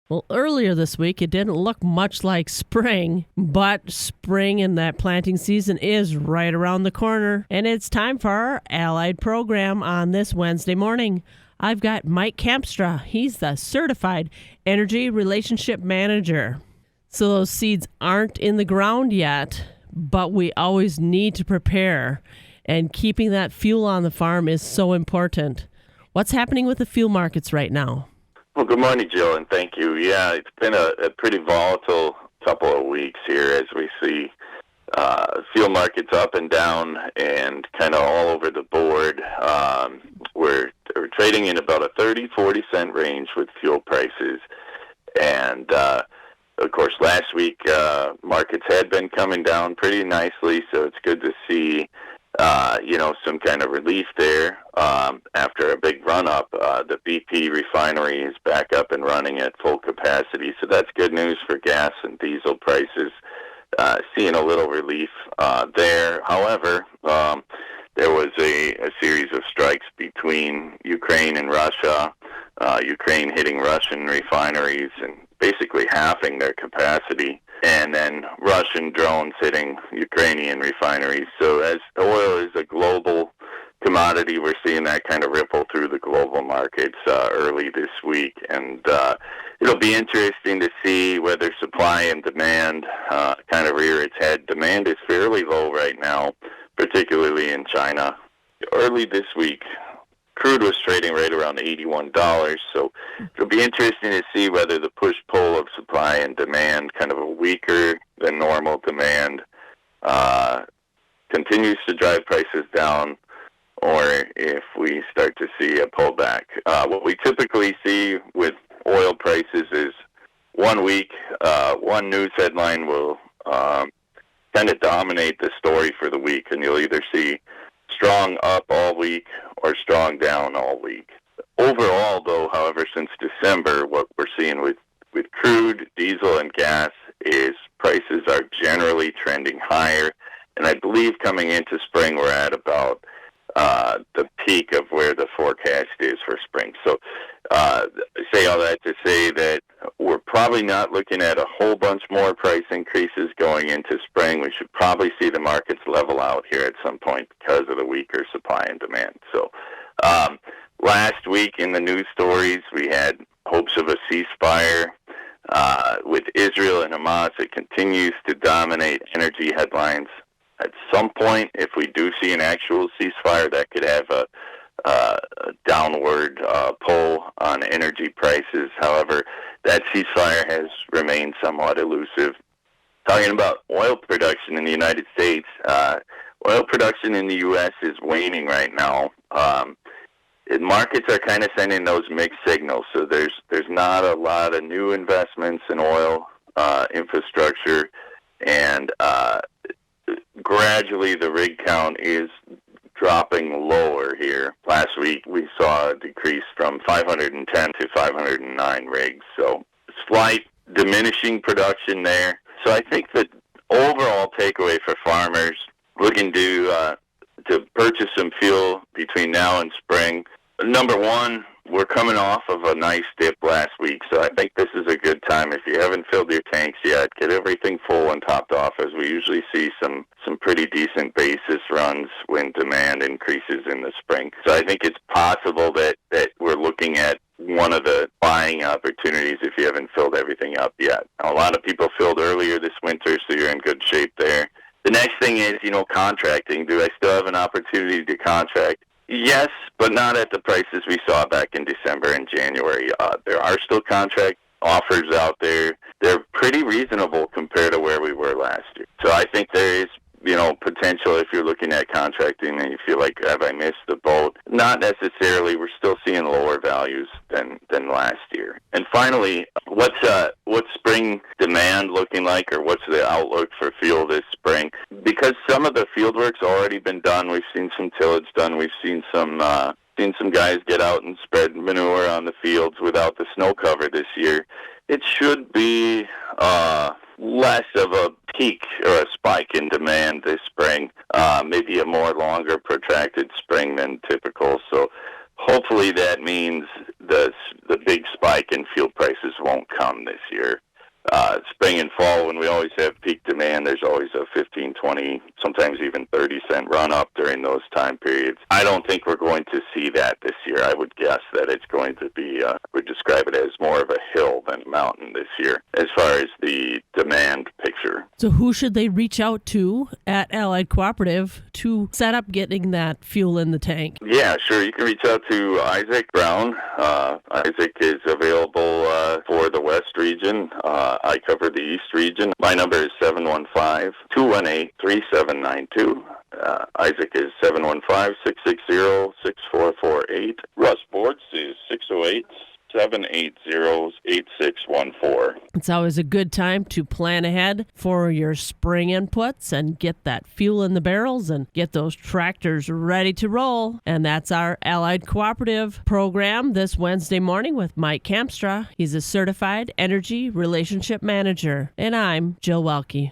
Well, earlier this week, it didn't look much like spring, but spring and that planting season is right around the corner, and it's time for our Allied program on this Wednesday morning. I've got Mike Kampstra. He's the Certified Energy Relationship Manager. So those seeds aren't in the ground yet, but we always need to prepare, and keeping that fuel on the farm is so important. What's happening with the fuel markets right now? Well, good morning, Jill, and thank you. Yeah, it's been a pretty volatile couple of weeks here as we see fuel markets up and down and kind of all over the board. We're trading in about a 30-40 cent range with fuel prices. And, of course, last week markets had been coming down pretty nicely, so it's good to see some kind of relief there after a big run-up. The BP refinery is back up and running at full capacity, so that's good news for gas and diesel prices. Seeing a little relief there. However, there was a series of strikes between Ukraine and Russia, Ukraine hitting Russian refineries and basically halving their capacity, and then Russian drones hitting Ukrainian refineries. So as oil is a global commodity, we're seeing that kind of ripple through the global markets early this week. And it'll be interesting to see whether supply and demand kind of rear its head. Demand is fairly low right now, particularly in China. Early this week, crude was trading right around $81, so it'll be interesting to see whether the push-pull of supply and demand, kind of a weaker than normal demand, continues to drive prices down, or if we start to see a pullback. What we typically see with oil prices is 1 week, one news headline will kind of dominate the story for the week, and you'll either see strong up all week or strong down all week. Overall, though, however, since December, what we're seeing with crude, diesel, and gas is prices are generally trending higher. And I believe coming into spring, we're at about the peak of where the forecast is for spring. So say all that to say that we're probably not looking at a whole bunch more price increases going into spring. We should probably see the markets level out here at some point because of the weaker supply and demand. So last week in the news stories, we had hopes of a ceasefire with Israel and Hamas. It continues to dominate energy headlines. At some point, if we do see an actual ceasefire, that could have a downward pull on energy prices. However, that ceasefire has remained somewhat elusive. Talking about oil production in the United States, oil production in the U.S. is waning right now. Markets are kind of sending those mixed signals. So there's not a lot of new investments in oil infrastructure, and gradually the rig count is dropping lower here. Last week we saw a decrease from 510 to 509 rigs, so slight diminishing production there. So I think the overall takeaway for farmers looking to purchase some fuel between now and spring, number one, we're coming off of a nice dip last week, so I think this is a good time. If you haven't filled your tanks yet, get everything full and topped off, as we usually see some pretty decent basis runs when demand increases in the spring. So I think it's possible that we're looking at one of the buying opportunities if you haven't filled everything up yet. Now, a lot of people filled earlier this winter, so you're in good shape there. The next thing is, contracting. Do I still have an opportunity to contract? Yes, but not at the prices we saw back in December and January. There are still contract offers out there. They're pretty reasonable compared to where we were last year. So I think there is, potential if you're looking at contracting and you feel like, have I missed the boat? Not necessarily. We're still seeing lower values than last year. And finally, what's spring demand looking like, or what's the outlook for fuel this spring? Because some of the field work's already been done. We've seen some tillage done. We've seen some guys get out and spread manure on the fields without the snow cover this year. It should be less of a peak or a spike in demand this spring, maybe a more longer protracted spring than typical. So hopefully that means the the big spike in fuel prices won't come this year. Spring and fall, when we always have peak demand, there's always a 15, 20, sometimes even 30-cent run-up during those time periods. I don't think we're going to see that this year. I would guess that it's going to be, would describe it as more of a hill than a mountain this year as far as the demand picture. So who should they reach out to at Allied Cooperative to set up getting that fuel in the tank? Yeah, sure. You can reach out to Isaac Brown. Isaac is available for the West region. I cover the East region. My number is 715-218-3792. Isaac is 715-660-6448. Russ Bortz is 608-780-8614. It's always a good time to plan ahead for your spring inputs and get that fuel in the barrels and get those tractors ready to roll. And that's our Allied Cooperative program this Wednesday morning with Mike Kampstra. He's a certified energy relationship manager. And I'm Jill Welke.